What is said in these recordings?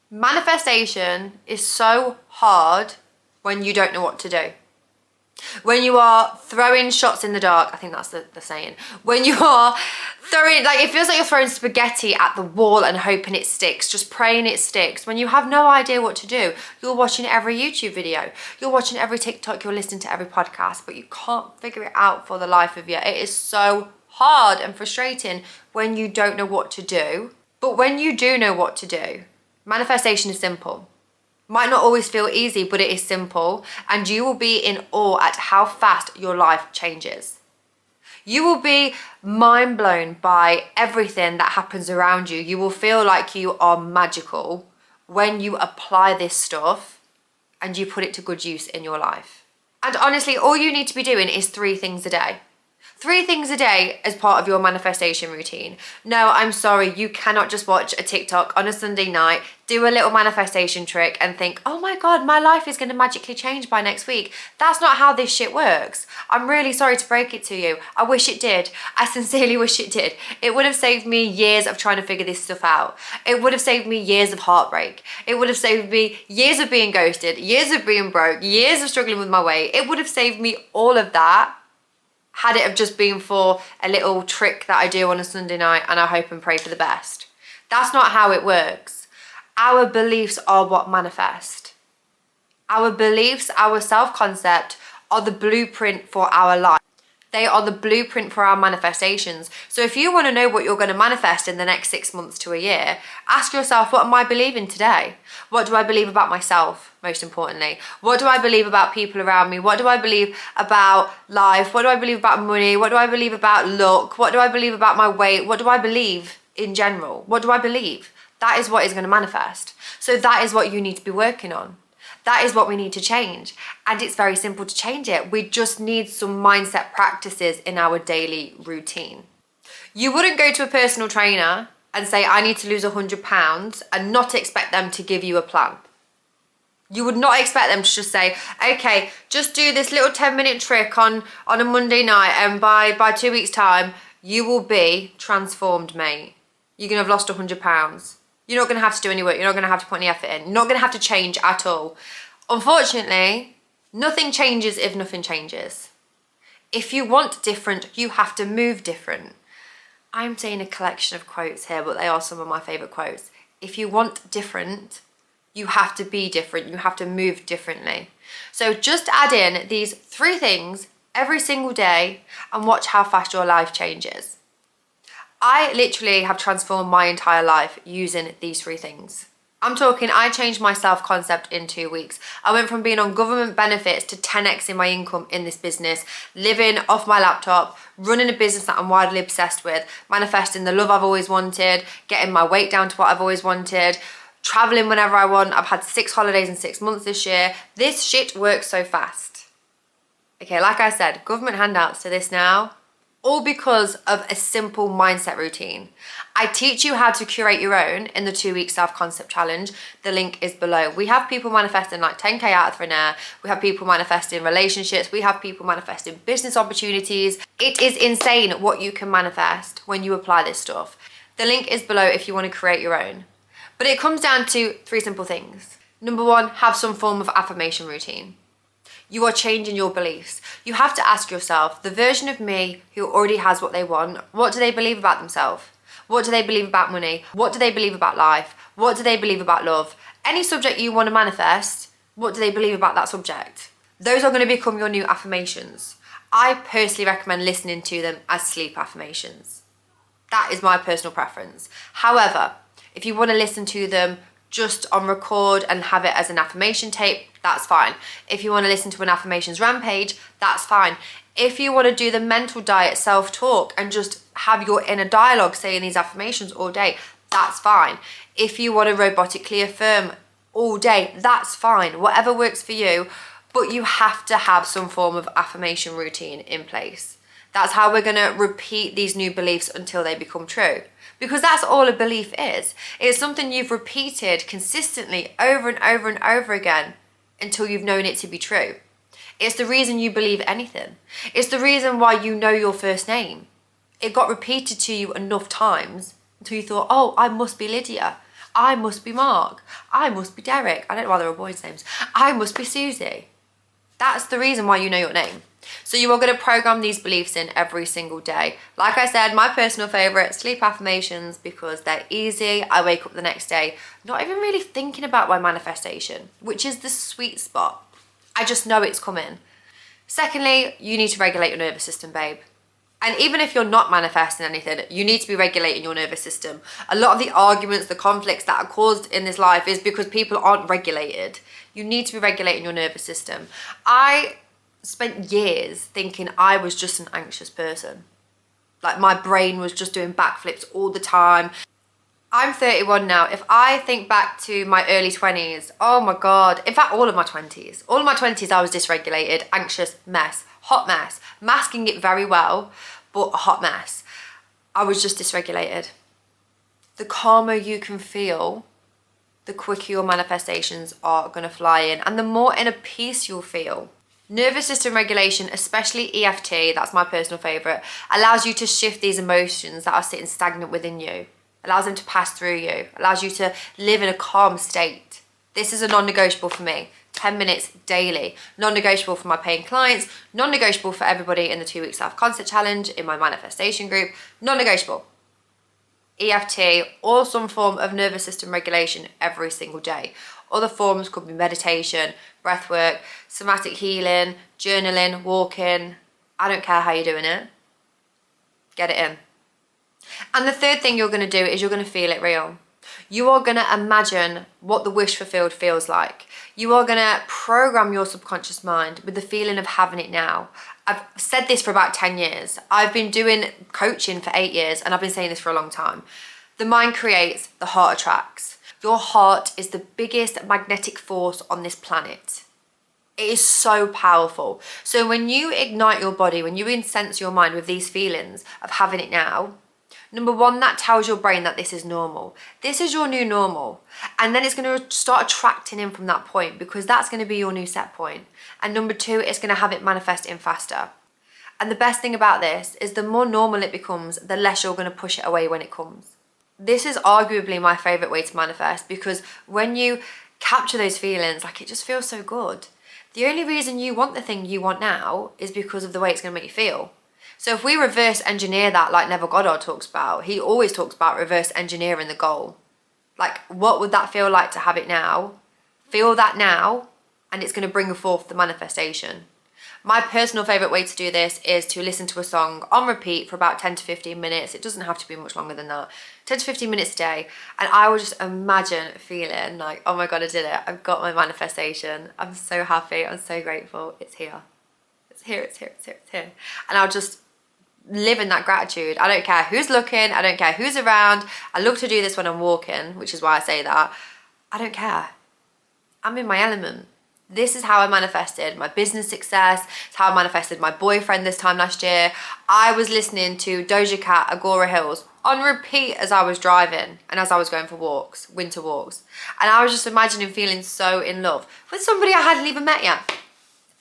Manifestation is so hard when you don't know what to do. When you are throwing shots in the dark, I think that's the saying. When you are throwing, like, it feels like you're throwing spaghetti at the wall and hoping it sticks, just praying it sticks. When you have no idea what to do, you're watching every YouTube video, you're watching every TikTok, you're listening to every podcast, but you can't figure it out for the life of you. It is so hard and frustrating when you don't know what to do. But when you do know what to do, manifestation is simple. Might not always feel easy, but it is simple, and you will be in awe at how fast your life changes. You will be mind blown by everything that happens around you. You will feel like you are magical when you apply this stuff and you put it to good use in your life. And honestly, all you need to be doing is 3 things a day. 3 things a day as part of your manifestation routine. No, I'm sorry, you cannot just watch a TikTok on a Sunday night, do a little manifestation trick and think, oh my God, my life is going to magically change by next week. That's not how this shit works. I'm really sorry to break it to you. I wish it did. I sincerely wish it did. It would have saved me years of trying to figure this stuff out. It would have saved me years of heartbreak. It would have saved me years of being ghosted, years of being broke, years of struggling with my weight. It would have saved me all of that had it have just been for a little trick that I do on a Sunday night and I hope and pray for the best. That's not how it works. Our beliefs are what manifest. Our beliefs, our self-concept are the blueprint for our life. They are the blueprint for our manifestations. So if you want to know what you're going to manifest in the next 6 months to a year, ask yourself, what am I believing today? What do I believe about myself, most importantly? What do I believe about people around me? What do I believe about life? What do I believe about money? What do I believe about luck? What do I believe about my weight? What do I believe in general? What do I believe? That is what is going to manifest. So that is what you need to be working on. That is what we need to change. And it's very simple to change it. We just need some mindset practices in our daily routine. You wouldn't go to a personal trainer and say, I need to lose 100 pounds and not expect them to give you a plan. You would not expect them to just say, okay, just do this little 10-minute trick on a Monday night and by 2 weeks time, you will be transformed, mate. You're going to have lost 100 pounds. You're not going to have to do any work. You're not going to have to put any effort in. You're not going to have to change at all. Unfortunately, nothing changes if nothing changes. If you want different, you have to move different. I'm saying a collection of quotes here, but they are some of my favourite quotes. If you want different, you have to be different. You have to move differently. So just add in these 3 things every single day and watch how fast your life changes. I literally have transformed my entire life using these 3 things. I'm talking, I changed my self-concept in 2 weeks. I went from being on government benefits to 10x in my income in this business, living off my laptop, running a business that I'm wildly obsessed with, manifesting the love I've always wanted, getting my weight down to what I've always wanted, traveling whenever I want. I've had 6 holidays in 6 months this year. This shit works so fast. Okay, like I said, government handouts to this now. All because of a simple mindset routine. I teach you how to curate your own in the 2-week self-concept challenge. The link is below. We have people manifesting like 10K out of thin air. We have people manifesting relationships. We have people manifesting business opportunities. It is insane what you can manifest when you apply this stuff. The link is below if you want to create your own. But it comes down to 3 simple things. Number 1, have some form of affirmation routine. You are changing your beliefs. You have to ask yourself, the version of me who already has what they want, what do they believe about themselves? What do they believe about money? What do they believe about life? What do they believe about love? Any subject you want to manifest, what do they believe about that subject? Those are going to become your new affirmations. I personally recommend listening to them as sleep affirmations. That is my personal preference. However, if you want to listen to them just on record and have it as an affirmation tape, that's fine. If you want to listen to an affirmations rampage, that's fine. If you want to do the mental diet self-talk and just have your inner dialogue saying these affirmations all day, that's fine. If you want to robotically affirm all day, that's fine. Whatever works for you, but you have to have some form of affirmation routine in place. That's how we're going to repeat these new beliefs until they become true. Because that's all a belief is. It's something you've repeated consistently over and over and over again until you've known it to be true. It's the reason you believe anything. It's the reason why you know your first name. It got repeated to you enough times until you thought, oh, I must be Lydia. I must be Mark. I must be Derek. I don't know why they're all boys' names. I must be Susie. That's the reason why you know your name. So you are going to program these beliefs in every single day. Like I said, my personal favourite, sleep affirmations, because they're easy. I wake up the next day not even really thinking about my manifestation, which is the sweet spot. I just know it's coming. Secondly, you need to regulate your nervous system, babe. And even if you're not manifesting anything, you need to be regulating your nervous system. A lot of the arguments, the conflicts that are caused in this life is because people aren't regulated. You need to be regulating your nervous system. I spent years thinking I was just an anxious person. Like my brain was just doing backflips all the time. I'm 31 now. If I think back to my early 20s, oh my God. In fact, all of my 20s. All of my 20s I was dysregulated, anxious, mess, hot mess. Masking it very well, but a hot mess. I was just dysregulated. The calmer you can feel, the quicker your manifestations are going to fly in and the more inner peace you'll feel. Nervous system regulation, especially EFT, that's my personal favourite, allows you to shift these emotions that are sitting stagnant within you, allows them to pass through you, allows you to live in a calm state. This is a non-negotiable for me. 10 minutes daily. Non-negotiable for my paying clients, non-negotiable for everybody in the 2 week self-concept challenge, in my manifestation group, non-negotiable. EFT or some form of nervous system regulation every single day. Other forms could be meditation, breath work, somatic healing, journaling, walking. I don't care how you're doing it. Get it in. And the third thing you're going to do is you're going to feel it real. You are going to imagine what the wish fulfilled feels like. You are going to program your subconscious mind with the feeling of having it now. I've said this for about 10 years. I've been doing coaching for 8 years and I've been saying this for a long time. The mind creates, the heart attracts. Your heart is the biggest magnetic force on this planet. It is so powerful. So when you ignite your body, when you incense your mind with these feelings of having it now, number one, that tells your brain that this is normal. This is your new normal. And then it's going to start attracting in from that point because that's going to be your new set point. And number two, it's going to have it manifest in faster. And the best thing about this is the more normal it becomes, the less you're going to push it away when it comes. This is arguably my favourite way to manifest because when you capture those feelings, like it just feels so good. The only reason you want the thing you want now is because of the way it's going to make you feel. So if we reverse engineer that, like Neville Goddard talks about, he always talks about reverse engineering the goal. Like, what would that feel like to have it now? Feel that now, and it's going to bring forth the manifestation. My personal favourite way to do this is to listen to a song on repeat for about 10 to 15 minutes. It doesn't have to be much longer than that. 10 to 15 minutes a day. And I will just imagine feeling like, oh my God, I did it. I've got my manifestation. I'm so happy. I'm so grateful. It's here. It's here, it's here, it's here, it's here. And I'll just live in that gratitude. I don't care who's looking. I don't care who's around. I love to do this when I'm walking, which is why I say that. I don't care. I'm in my element. This is how I manifested my business success. It's how I manifested my boyfriend this time last year. I was listening to Doja Cat, Agora Hills on repeat as I was driving and as I was going for walks, winter walks. And I was just imagining feeling so in love with somebody I hadn't even met yet.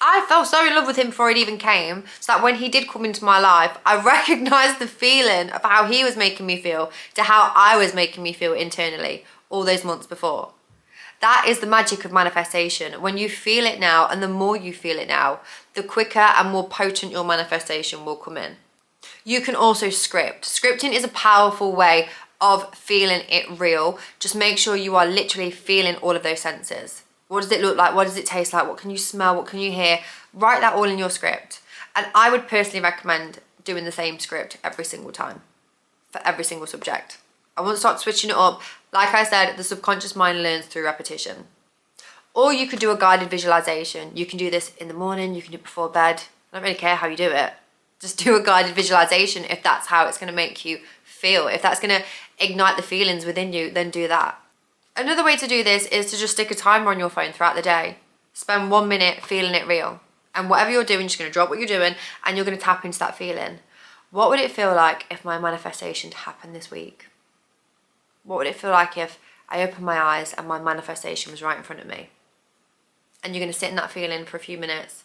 I fell so in love with him before it even came, so that when he did come into my life, I recognised the feeling of how he was making me feel to how I was making me feel internally all those months before. That is the magic of manifestation. When you feel it now, and the more you feel it now, the quicker and more potent your manifestation will come in. You can also script. Scripting is a powerful way of feeling it real. Just make sure you are literally feeling all of those senses. What does it look like? What does it taste like? What can you smell? What can you hear? Write that all in your script. And I would personally recommend doing the same script every single time for every single subject. I won't start switching it up. Like I said, the subconscious mind learns through repetition. Or you could do a guided visualization. You can do this in the morning, you can do it before bed. I don't really care how you do it. Just do a guided visualization if that's how it's going to make you feel. If that's going to ignite the feelings within you, then do that. Another way to do this is to just stick a timer on your phone throughout the day. Spend 1 minute feeling it real. And whatever you're doing, you're just going to drop what you're doing and you're going to tap into that feeling. What would it feel like if my manifestation happened this week? What would it feel like if I opened my eyes and my manifestation was right in front of me? And you're going to sit in that feeling for a few minutes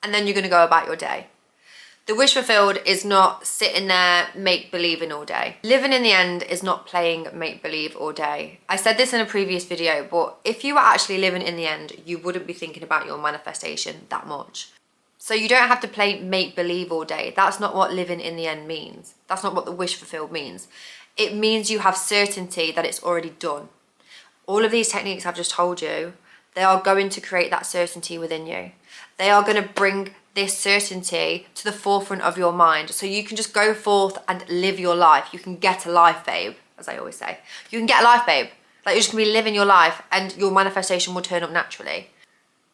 and then you're going to go about your day. The wish fulfilled is not sitting there make-believing all day. Living in the end is not playing make-believe all day. I said this in a previous video, but if you were actually living in the end, you wouldn't be thinking about your manifestation that much. So you don't have to play make-believe all day. That's not what living in the end means. That's not what the wish fulfilled means. It means you have certainty that it's already done. All of these techniques I've just told you, they are going to create that certainty within you. They are going to bring this certainty to the forefront of your mind, so you can just go forth and live your life. You can get a life, babe, as I always say. You can get a life, babe. Like, you're just gonna be living your life and your manifestation will turn up naturally.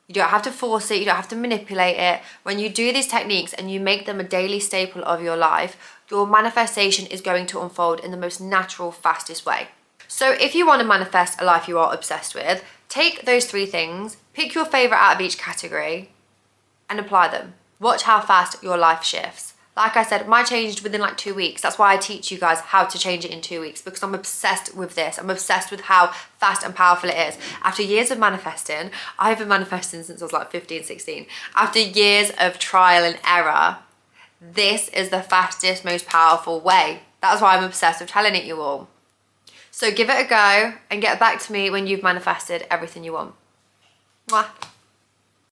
You don't have to force it, you don't have to manipulate it. When you do these techniques and you make them a daily staple of your life, your manifestation is going to unfold in the most natural, fastest way. So if you want to manifest a life you are obsessed with, take those 3 things, pick your favorite out of each category, and apply them. Watch how fast your life shifts. Like I said, mine changed within like 2 weeks. That's why I teach you guys how to change it in 2 weeks, because I'm obsessed with this. I'm obsessed with how fast and powerful it is. After years of manifesting, I've been manifesting since I was like 15, 16. After years of trial and error, this is the fastest, most powerful way. That's why I'm obsessed with telling it you all. So give it a go and get back to me when you've manifested everything you want. Mwah.